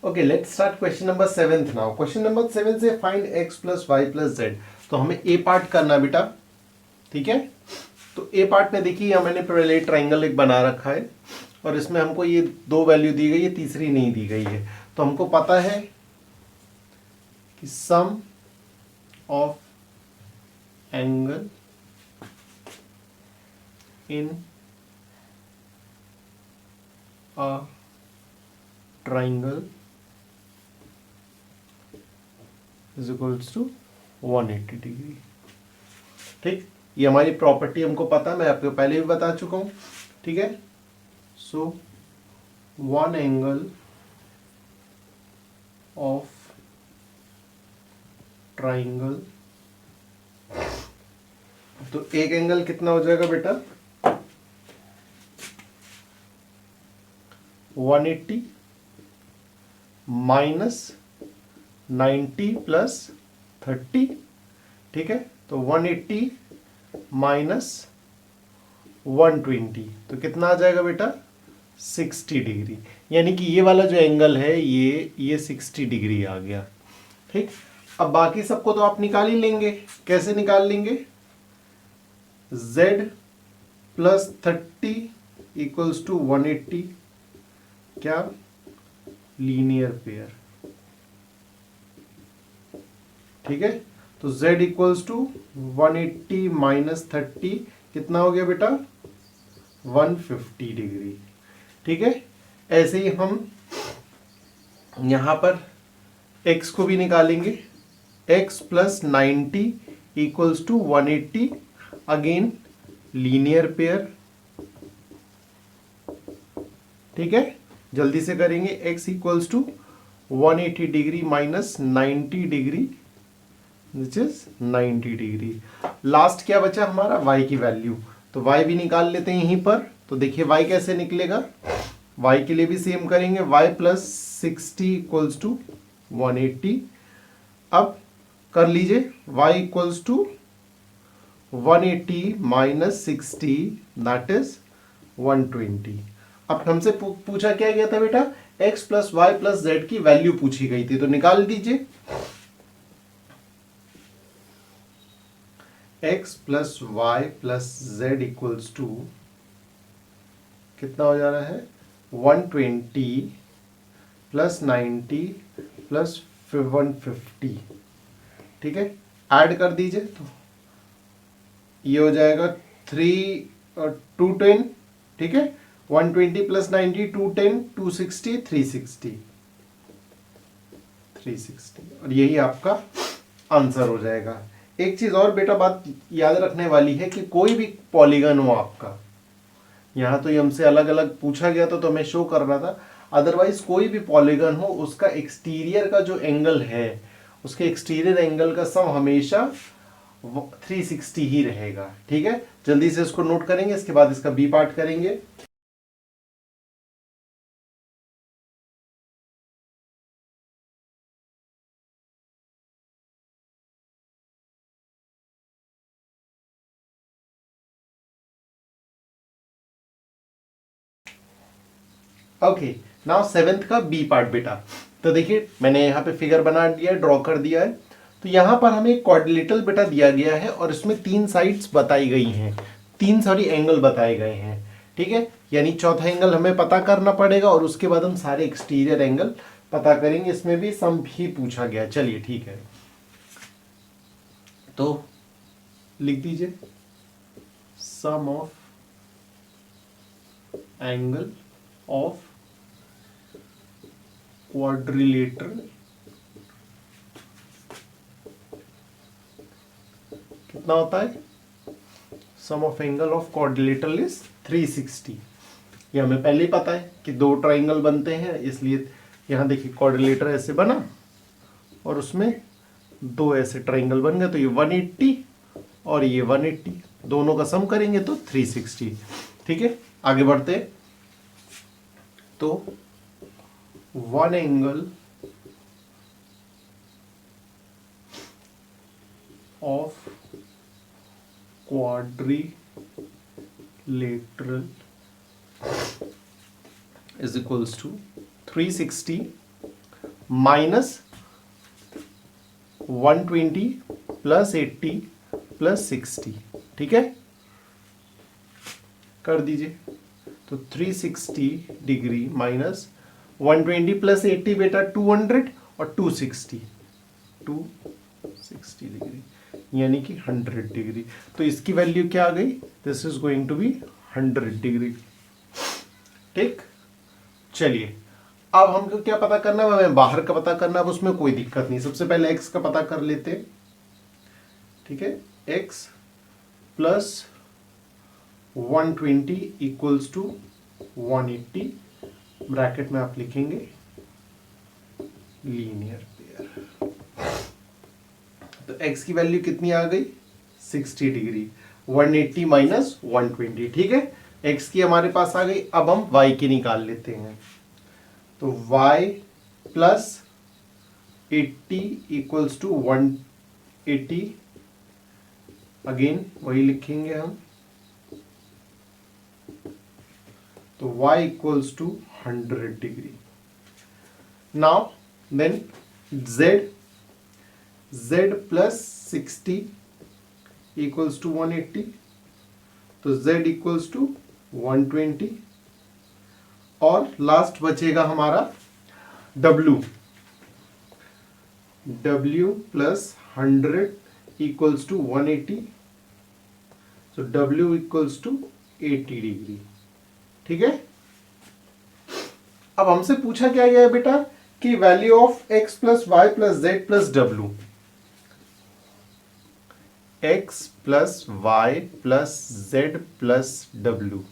Okay, let's start question number 7 now. Question number 7 से find x plus Y plus Z. तो हमें ए part करना बेटा, ठीक है। तो ए पार्ट में देखिए यहाँ मैंने पहले ट्राइंगल एक बना रखा है और इसमें हमको ये दो वैल्यू दी गई है, तीसरी नहीं दी गई है। तो हमको पता है कि sum of angle in a triangle is equals to 180 degree. ठीक, ये हमारी प्रॉपर्टी हमको पता है, मैं आपको पहले भी बता चुका हूं, ठीक है। So one angle of triangle, तो एक एंगल कितना हो जाएगा बेटा 180 माइनस 90 प्लस 30, ठीक है। तो 180 माइनस 120 तो कितना आ जाएगा बेटा 60 डिग्री। यानी कि ये वाला जो एंगल है ये 60 डिग्री आ गया। ठीक, अब बाकी सबको तो आप निकाल ही लेंगे। कैसे निकाल लेंगे? z प्लस 30 इक्वल्स टू 180, क्या लीनियर पेयर, ठीक है। तो z इक्वल्स टू 180 माइनस 30 कितना हो गया बेटा 150 डिग्री, ठीक है। ऐसे ही हम यहां पर x को भी निकालेंगे। x plus 90 equals to 180, again linear pair, ठीक है। जल्दी से करेंगे। x equals to 180 degree minus 90 degree which is 90 degree. Last क्या बचा हमारा y की वैल्यू, तो y भी निकाल लेते हैं यहीं पर। तो देखिए y कैसे निकलेगा, y के लिए भी सेम करेंगे। y plus 60 equals to 180। अब कर लीजिए y equals to 180 minus 60 that is 120। अब हमसे पूछा क्या गया था बेटा, x plus Y plus Z की वैल्यू पूछी गई थी, तो निकाल दीजिए। x plus Y plus Z equals to कितना हो जा रहा है 120 प्लस 90 प्लस 150, ठीक है। ऐड कर दीजिए तो ये हो जाएगा 3 और 210, ठीक है। 120 प्लस 90 210 260 360 और यही आपका आंसर हो जाएगा। एक चीज और बेटा बात याद रखने वाली है कि कोई भी पॉलीगन हो आपका, यहां तो ये हमसे अलग अलग पूछा गया था तो मैं शो कर रहा था, अदरवाइज कोई भी पॉलीगन हो उसका एक्सटीरियर का जो एंगल है, उसके एक्सटीरियर एंगल का सम हमेशा 360 ही रहेगा, ठीक है। जल्दी से इसको नोट करेंगे, इसके बाद इसका बी पार्ट करेंगे। ओके, नाउ सेवेंथ का बी पार्ट बेटा। तो देखिए मैंने यहाँ पे फिगर बना दिया है, ड्रॉ कर दिया है। तो यहाँ पर हमें क्वाड्रिलेटरल बेटा दिया गया है और इसमें 3 साइड्स बताई गई हैं, 3 सॉरी एंगल बताए गए हैं, ठीक है। यानी चौथा एंगल हमें पता करना पड़ेगा और उसके बाद हम सारे एक्सटीरियर एंगल पता करेंगे। इसमें भी सम भी पूछा गया, चलिए ठीक है। तो लिख दीजिए sum of angle of quadrilateral कितना होता है, sum of angle of quadrilateral is 360। ये हमें पहले ही पता है कि 2 ट्राइंगल बनते हैं, इसलिए यहां देखिए क्वाड्रिलेटर ऐसे बना और उसमें 2 ऐसे ट्राइंगल बन गए, तो ये 180 और ये 180 दोनों का सम करेंगे तो 360, ठीक है। आगे बढ़ते, तो one angle of quadrilateral is equals to 360 minus 120 plus 80 plus 60, ठीक है, कर दीजिए। तो 360 डिग्री माइनस 120 प्लस 80 बेटा 200 और 260 डिग्री यानी कि 100 डिग्री। तो इसकी वैल्यू क्या आ गई? This is going to be 100 degree. ठीक, चलिए अब हमको क्या पता करना है? हमें बाहर का पता करना है। अब उसमें कोई दिक्कत नहीं, सबसे पहले x का पता कर लेते हैं। ठीक है, x plus 120 equals to 180, bracket में आप लिखेंगे लीनियर पेयर। तो x की वैल्यू कितनी आ गई? 60 डिग्री। 180 माइनस 120, ठीक है, x की हमारे पास आ गई। अब हम y की निकाल लेते हैं। तो y plus 80 equals to 180, again वही लिखेंगे हम। तो y equals to 100 degree. Now then z plus 60 equals to 180, तो z इक्वल्स टू 120, और लास्ट बचेगा हमारा w प्लस 100 इक्वल्स टू 180, तो w इक्वल्स टू 80 डिग्री। ठीक है, अब हमसे पूछा क्या गया है बेटा कि value of x plus Y plus Z plus W. x plus Y plus Z plus W,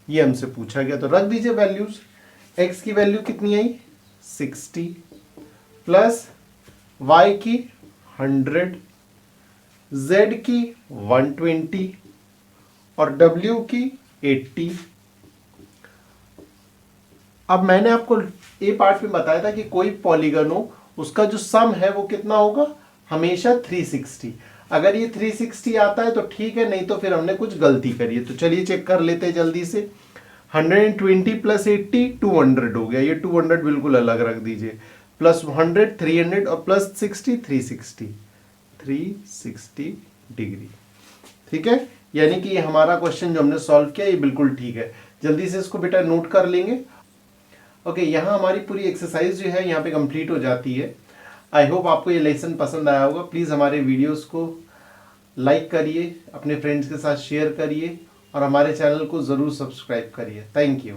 ये हमसे पूछा गया। तो रख दीजिए वैल्यूज। x की वैल्यू कितनी आई? 60 प्लस y की 100, z की 120 और w की 80। अब मैंने आपको ए पार्ट में बताया था कि कोई पॉलीगन हो उसका जो सम है वो कितना होगा? हमेशा 360। अगर ये 360 आता है तो ठीक है, नहीं तो फिर हमने कुछ गलती करी है। तो चलिए चेक कर लेते हैं जल्दी से। 120 प्लस 80 200 हो गया, ये 200 बिल्कुल अलग रख दीजिए, प्लस 100 300 और प्लस 60 360 डिग्री। ठीक है, यानी कि ये हमारा क्वेश्चन जो हमने सॉल्व किया ये बिल्कुल ठीक है। जल्दी से इसको बेटा नोट कर लेंगे। ओके, यहाँ हमारी पूरी एक्सरसाइज जो है यहाँ पे कंप्लीट हो जाती है। आई होप आपको ये लेसन पसंद आया होगा। प्लीज़ हमारे वीडियोस को लाइक करिए, अपने फ्रेंड्स के साथ शेयर करिए और हमारे चैनल को ज़रूर सब्सक्राइब करिए। Thank you.